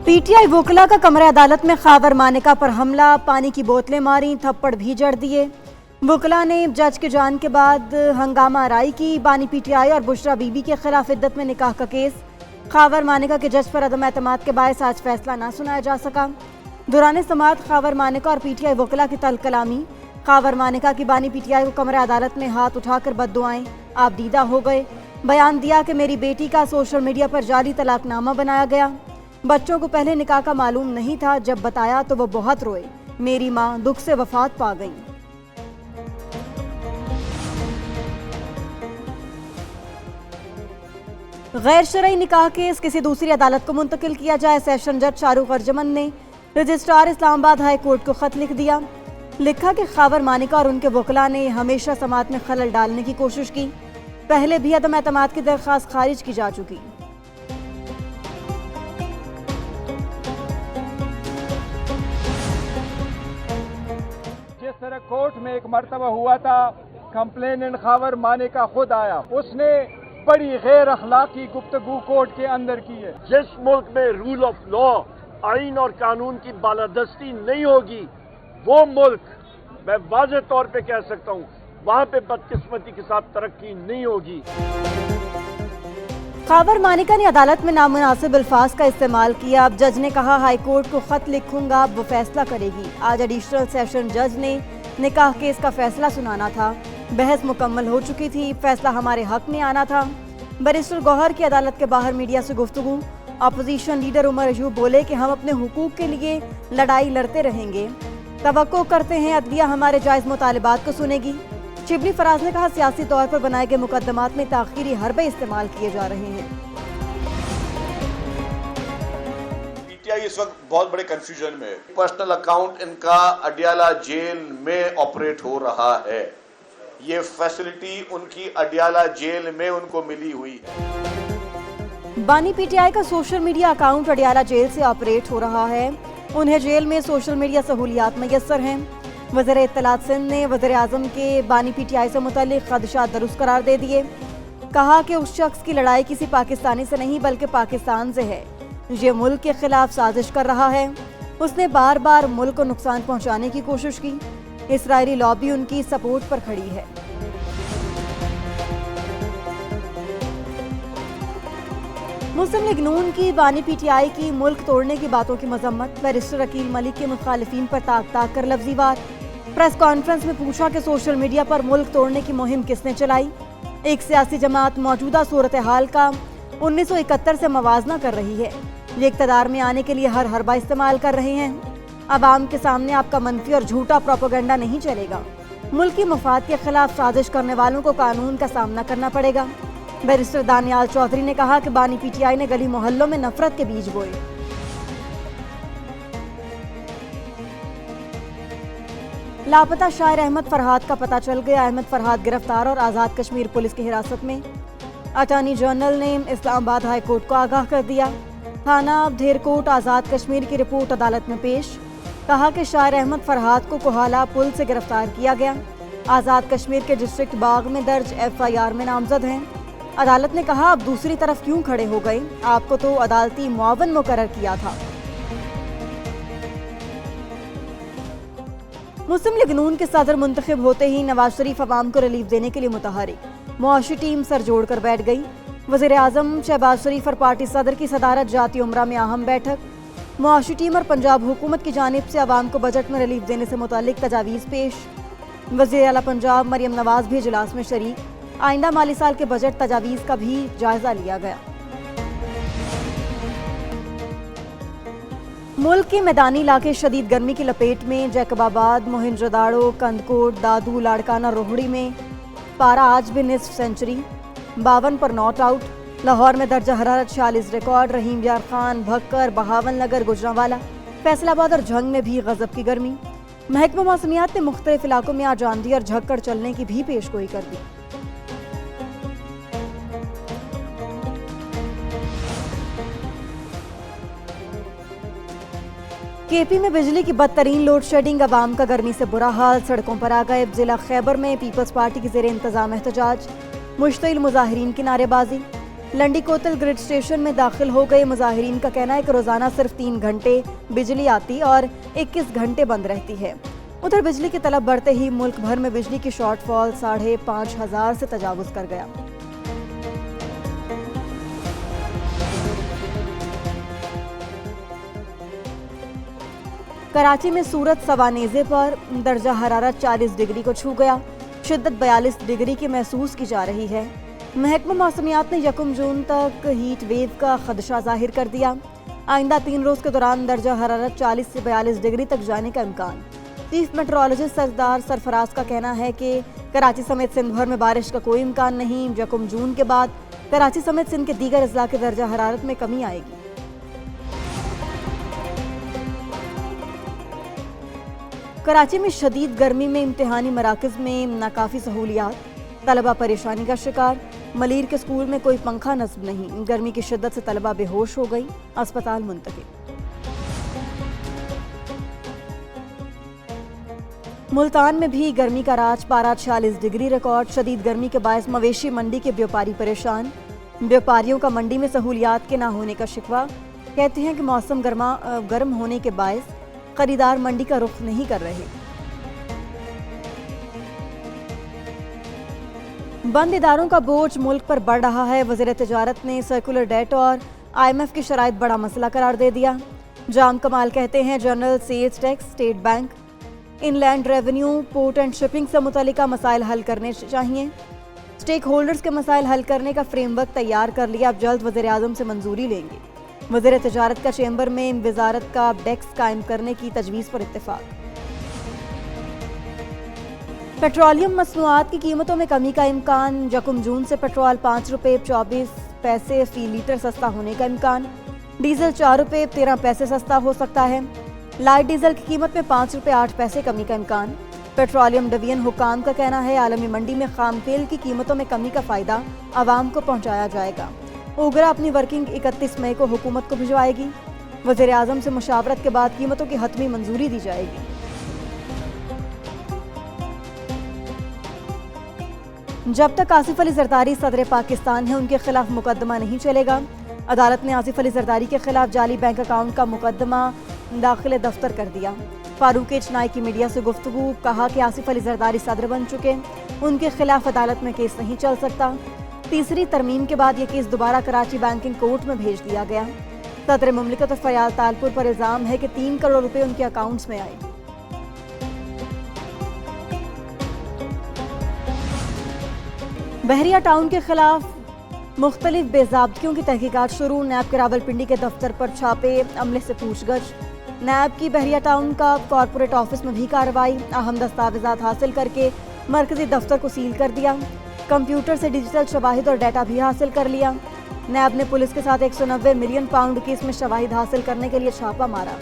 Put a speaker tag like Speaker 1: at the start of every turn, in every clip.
Speaker 1: P T I वोकला का कमरे अदालत में खावर मानिका पर हमला, पानी की बोतलें मारी, थप्पड़ भी जड़ दिए। वोकला ने जज के जान के बाद हंगामा आराई की। बानी पी टी आई और बुशरा बीबी के खिलाफ इद्दत में निकाह का केस। खावर मानिका के जज पर अदम एतमाद के बायस आज फैसला ना सुनाया जा सका। दौरान समाअत खावर मानिका और पी टी आई वोकला की तल कलामी। खावर मानिका की बानी पी टी आई को कमरे अदालत में हाथ उठाकर बद्दुआएं आप दीदा हो गए। बयान दिया कि मेरी बेटी का सोशल मीडिया पर जाली तलाकनामा बनाया गया। बच्चों को पहले निकाह का मालूम नहीं था, जब बताया तो वो बहुत रोए। मेरी माँ दुख से वफात पा गई। गैर शरई निकाह केस किसी दूसरी अदालत को मुंतकिल किया जाए। सेशन जज शाहरुख अर्जमन ने रजिस्ट्रार इस्लामाबाद हाई कोर्ट को खत लिख दिया। लिखा कि खावर मानिका और उनके वकला ने हमेशा समाअत में खलल डालने की कोशिश की। पहले भी अदम एतमाद की दरख्वास्त खारिज की जा चुकी।
Speaker 2: जिस तरह कोर्ट में एक मर्तबा हुआ था, कंप्लेनेंट खावर मानिका खुद आया, उसने बड़ी गैर अखलाकी गुफ्तगू कोर्ट के अंदर की है।
Speaker 3: जिस मुल्क में रूल ऑफ लॉ, आइन और कानून की बालादस्ती नहीं होगी, वो मुल्क मैं वाज़ेह तौर पे कह सकता हूँ वहां पे बदकिस्मती के साथ तरक्की नहीं होगी।
Speaker 1: खावर मानिका ने अदालत में नामुनासिब अल्फाज का इस्तेमाल किया। अब जज ने कहा हाई कोर्ट को खत लिखूंगा, अब वो फैसला करेगी। आज एडिशनल सेशन जज ने निकाह केस का फैसला सुनाना था। बहस मुकम्मल हो चुकी थी, फैसला हमारे हक में आना था। बैरिस्टर गौहर की अदालत के बाहर मीडिया से गुफ्तगू। अपोजिशन लीडर उमर अयूब बोले कि हम अपने हुकूक के लिए लड़ाई लड़ते रहेंगे। तवक्को करते हैं अदलिया हमारे जायज़ मुतालिबात को सुनेगी। शिबली फराज ने कहा सियासी तौर पर बनाए गए मुकदमात में ताख़ीरी हरबे इस्तेमाल किए जा रहे हैं।
Speaker 4: पीटीआई इस वक्त बहुत बड़े कंफ्यूजन में। पर्सनल अकाउंट इनका अडियाला जेल में ऑपरेट हो रहा है। ये फैसिलिटी उनकी अडियाला जेल में उनको मिली हुई है।
Speaker 1: बानी पीटीआई का social media account Adiala jail से ऑपरेट हो रहा है। उन्हें जेल में सोशल मीडिया सहूलियात मैसर हैं। वज़ीर इत्तलात सिंध ने वज़ीर आज़म के बानी पीटीआई से मुतल्लिक़ ख़दशात दुरुस्त करार दे दिए। कहा कि उस शख्स की लड़ाई किसी पाकिस्तानी से नहीं बल्कि पाकिस्तान से है। ये मुल्क के खिलाफ साजिश कर रहा है। उसने बार बार मुल्क को नुकसान पहुँचाने की कोशिश की। इसराइली लॉबी उनकी सपोर्ट पर खड़ी है। मुस्लिम लीग नून की बानी पीटीआई की मुल्क तोड़ने की बातों की मजम्मत। बैरिस्टर अकील मलिक के मुखालिफिन पर ताक ताक कर लफ्ज़ी वार। प्रेस कॉन्फ्रेंस में पूछा कि सोशल मीडिया पर मुल्क तोड़ने की मुहिम किसने चलाई। एक सियासी जमात मौजूदा सूरत हाल का 1971 से मवाजना कर रही है। ये इक़्तिदार में आने के लिए हर हरबा इस्तेमाल कर रहे हैं। अवाम के सामने आपका मनफी और झूठा प्रोपेगेंडा नहीं चलेगा। मुल्क की मफाद के खिलाफ साजिश करने वालों को कानून का सामना करना पड़ेगा। बैरिस्टर दानियाल चौधरी ने कहा कि बानी पीटीआई ने गली मोहल्लों में नफरत के बीज बोए। लापता शायर अहमद फरहाद का पता चल गया। अहमद फरहाद गिरफ्तार और आज़ाद कश्मीर पुलिस की हिरासत में। अटॉर्नी जनरल ने इस्लामाबाद हाई कोर्ट को आगाह कर दिया। थाना धेरकोट आज़ाद कश्मीर की रिपोर्ट अदालत में पेश। कहा कि शायर अहमद फरहाद को कोहाला पुल से गिरफ्तार किया गया। आज़ाद कश्मीर के डिस्ट्रिक्ट बाग में दर्ज FIR में नामजद हैं। अदालत ने कहा अब दूसरी तरफ क्यों खड़े हो गए, आपको तो अदालती मुआवन मुकर्रर किया था। मुस्लिम लीग नून के सदर मुंतखब होते ही नवाज शरीफ अवाम को रिलीफ देने के लिए मुतहरिक। मुआशी टीम सर जोड़कर बैठ गई। वज़ीर आज़म शहबाज शरीफ और पार्टी सदर की सदारत जाती उमरा में अहम बैठक। मुआशी टीम और पंजाब हुकूमत की जानिब से अवाम को बजट में रिलीफ देने से मुतालिक तजावीज़ पेश। वज़ीर आला पंजाब मरियम नवाज भी इजलास में शरीक। आइंदा माली साल के बजट तजावीज़ का भी जायजा लिया गया। मुल्क के मैदानी इलाके शदीद गर्मी की लपेट में। जैकबाबाद, मोहिंजोदाड़ो, कंदकोट, दादू, लाड़काना, रोहड़ी में पारा आज भी निस्फ सेंचुरी, 52 पर नॉट आउट। लाहौर में दर्जा हरारत 46 रिकॉर्ड। रहीम यार खान, भक्कर, बहावन नगर, गुजरांवाला, फैसलाबाद और झंग में भी गजब की गर्मी। महकमा मौसमियात ने मुख्तलिफ इलाकों में आज आंधी और झक्कड़ चलने की भी पेशगोई कर दी। केपी में बिजली की बदतरीन लोड शेडिंग। अवाम का गर्मी से बुरा हाल, सड़कों पर आ गए। जिला खैबर में पीपल्स पार्टी की ज़ेर इंतज़ाम एहतजाज। मुश्तिल मुजाहिरीन की नारेबाजी। لنڈی کوتل گرڈ اسٹیشن میں داخل ہو گئے مظاہرین کا کہنا ہے کہ روزانہ صرف 3 گھنٹے بجلی آتی اور 21 گھنٹے بند رہتی ہے۔ ادھر بجلی کی طلب بڑھتے ہی ملک بھر میں بجلی کی شارٹ فال 5,500 سے تجاوز کر گیا۔ کراچی میں سورج سوانیزے پر درجہ حرارت 40 ڈگری کو چھو گیا، شدت 42 ڈگری کی محسوس کی جا رہی ہے۔ محکمہ موسمیات نے 1 جون تک ہیٹ ویو کا خدشہ ظاہر کر دیا۔ آئندہ 3 روز کے دوران درجہ حرارت 40 سے 42 ڈگری تک جانے کا امکان۔ چیف میٹرولوجسٹ سردار سرفراز کا کہنا ہے کہ کراچی سمیت سندھ بھر میں بارش کا کوئی امکان نہیں۔ 1 جون کے بعد کراچی سمیت سندھ کے دیگر اضلاع کے درجہ حرارت میں کمی آئے گی۔ کراچی میں شدید گرمی میں امتحانی مراکز میں ناکافی سہولیات، طلبہ پریشانی کا شکار۔ ملیر کے اسکول میں کوئی پنکھا نصب نہیں، گرمی کی شدت سے طلبہ بے ہوش ہو گئی، اسپتال منتقل۔ ملتان میں بھی گرمی کا راج، پارہ 46 ڈگری ریکارڈ۔ شدید گرمی کے باعث مویشی منڈی کے بیوپاری پریشان، بیوپاریوں کا منڈی میں سہولیات کے نہ ہونے کا شکوہ۔ کہتے ہیں کہ موسم گرم ہونے کے باعث خریدار منڈی کا رخ نہیں کر رہے۔ بند اداروں کا بوجھ ملک پر بڑھ رہا ہے۔ وزیر تجارت نے سرکولر ڈیٹ اور IMF کی شرائط بڑا مسئلہ قرار دے دیا۔ جام کمال کہتے ہیں general sales tax, state bank, inland revenue, port and shipping سے متعلقہ مسائل حل کرنے چاہیے۔ اسٹیک ہولڈرز کے مسائل حل کرنے کا فریم ورک تیار کر لیا، اب جلد وزیر اعظم سے منظوری لیں گے۔ وزیر تجارت کا چیمبر میں وزارت کا ڈیسک قائم کرنے کی تجویز پر اتفاق۔ پیٹرولیم مصنوعات کی قیمتوں میں کمی کا امکان، 1 جون سے پیٹرول 5 روپے 24 پیسے فی لیٹر سستا ہونے کا امکان، ڈیزل 4 روپے 13 پیسے سستا ہو سکتا ہے، لائٹ ڈیزل کی قیمت میں 5 روپے 8 پیسے کمی کا امکان۔ پیٹرولیم ڈویژن حکام کا کہنا ہے عالمی منڈی میں خام تیل کی قیمتوں میں کمی کا فائدہ عوام کو پہنچایا جائے گا۔ اوگرا اپنی ورکنگ 31 مئی کو حکومت کو بھجوائے گی۔ وزیر اعظم سے مشاورت کے بعد قیمتوں کی حتمی منظوری دی جائے گی۔ جب تک آصف علی زرداری صدر پاکستان ہے ان کے خلاف مقدمہ نہیں چلے گا۔ عدالت نے آصف علی زرداری کے خلاف جعلی بینک اکاؤنٹ کا مقدمہ داخل دفتر کر دیا۔ فاروق چنائی کی میڈیا سے گفتگو، کہا کہ آصف علی زرداری صدر بن چکے، ان کے خلاف عدالت میں کیس نہیں چل سکتا۔ تیسری ترمیم کے بعد یہ کیس دوبارہ کراچی بینکنگ کورٹ میں بھیج دیا گیا۔ صدر مملکت فیاض طالپور پر الزام ہے کہ 3 کروڑ روپے ان کے اکاؤنٹس میں آئے۔ بحریہ ٹاؤن کے خلاف مختلف بے ضابطگیوں کی تحقیقات شروع، نیب کے راولپنڈی کے دفتر پر چھاپے، عملے سے پوچھ گچھ۔ نیب کی بحریہ ٹاؤن کا کارپوریٹ آفس میں بھی کارروائی، اہم دستاویزات حاصل کر کے مرکزی دفتر کو سیل کر دیا، کمپیوٹر سے ڈیجیٹل شواہد اور ڈیٹا بھی حاصل کر لیا۔ نیب نے پولیس کے ساتھ 190 ملین پاؤنڈ کی اس میں شواہد حاصل کرنے کے لیے چھاپہ مارا۔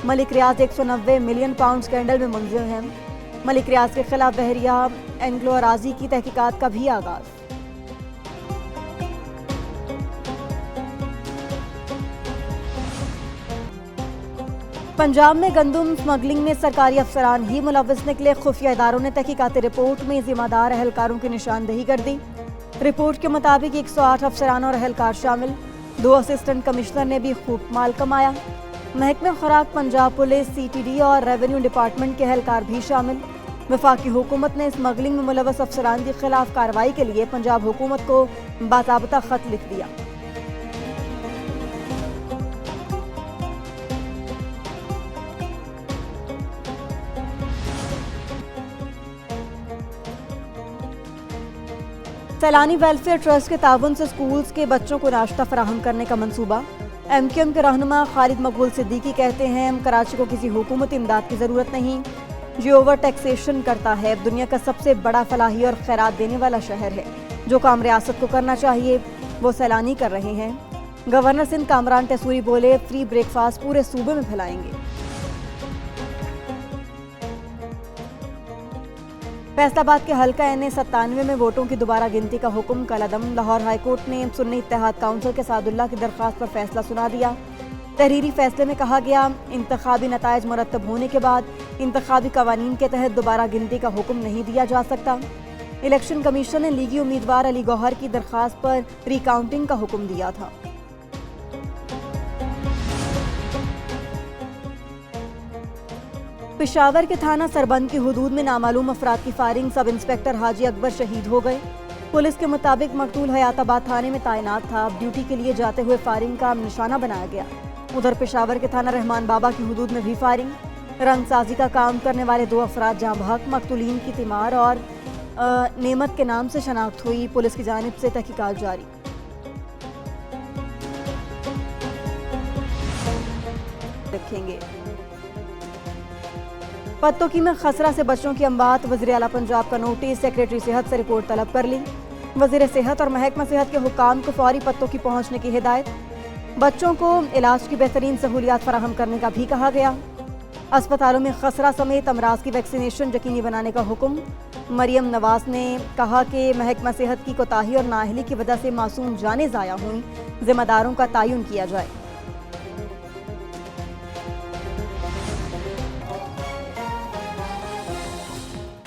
Speaker 1: ملک ریاض 190 ملین پاؤنڈ سکینڈل میں ملزم ہیں۔ ملک ریاض کے خلاف بحریہ اینگلو اراضی کی تحقیقات کا بھی آغاز۔ پنجاب میں گندم سمگلنگ میں سرکاری افسران ہی ملوث نکلے، خفیہ اداروں نے تحقیقاتی رپورٹ میں ذمہ دار اہلکاروں کی نشاندہی کر دی۔ رپورٹ کے مطابق 108 افسران اور اہلکار شامل، 2 اسسٹنٹ کمشنر نے بھی خوب مال کمایا۔ محکمہ خوراک، پنجاب پولیس، CTD اور ریونیو ڈپارٹمنٹ کے اہلکار بھی شامل۔ وفاقی حکومت نے اسمگلنگ میں ملوث افسران کے خلاف کارروائی کے لیے پنجاب حکومت کو باضابطہ خط لکھ دیا۔ سیلانی ویلفیئر ٹرسٹ کے تعاون سے سکولز کے بچوں کو ناشتہ فراہم کرنے کا منصوبہ۔ MQM کے رہنما خالد مقبول صدیقی کہتے ہیں کراچی کو کسی حکومتی امداد کی ضرورت نہیں، جو اوور ٹیکسیشن کرتا ہے، دنیا کا سب سے بڑا فلاحی اور خیرات دینے والا شہر ہے۔ جو کام ریاست کو کرنا چاہیے وہ سیلانی کر رہے ہیں۔ گورنر سندھ کامران ٹیسوری بولے فری بریک فاسٹ پورے صوبے میں پھیلائیں گے۔ فیصل آباد کے حلقہ N97 میں ووٹوں کی دوبارہ گنتی کا حکم کالعدم۔ لاہور ہائی کورٹ نے سنی اتحاد کونسل کے سعد اللہ کی درخواست پر فیصلہ سنا دیا۔ تحریری فیصلے میں کہا گیا انتخابی نتائج مرتب ہونے کے بعد انتخابی قوانین کے تحت دوبارہ گنتی کا حکم نہیں دیا جا سکتا۔ इलेक्शन कमीशन ने लीगी उम्मीदवार अली गौहर की दरखास्त पर रिकाउंटिंग का हुक्म दिया था। पेशावर के थाना सरबंद की हुदूद में नामालूम अफराद की फायरिंग, सब इंस्पेक्टर हाजी अकबर शहीद हो गए। पुलिस के मुताबिक मकतूल हयाताबाद थाने में तैनात था। अब ड्यूटी के लिए जाते हुए फायरिंग का निशाना बनाया गया। उधर पेशावर के थाना रहमान बाबा की हुदूद में भी फायरिंग, रंगसाजी का काम करने वाले 2 अफराद जाँ बहक, मकतूलीन की तिमार और नेमत के नाम से शनाख्त हुई। पुलिस की जानिब से तहकीकात जारी। रखेंगे पत्तोकी में खसरा से बच्चों की अमवात, वज़ीर आला पंजाब का नोटिस, सेक्रेटरी सेहत से रिपोर्ट तलब कर ली। वज़ीर सेहत और महकमा सेहत के हुक्काम को फौरी पत्तोकी पहुंचने की हिदायत। बच्चों को इलाज की बेहतरीन सहूलियात फराहम करने का भी कहा गया। अस्पतालों में खसरा समेत अमराज की वैक्सीनेशन यकीनी बनाने का हुक्म। मरियम नवाज ने कहा कि महकमा सेहत की कोताही और नाअहली की वजह से मासूम जानें ज़ाया हुई, जिम्मेदारों का तयन किया जाए।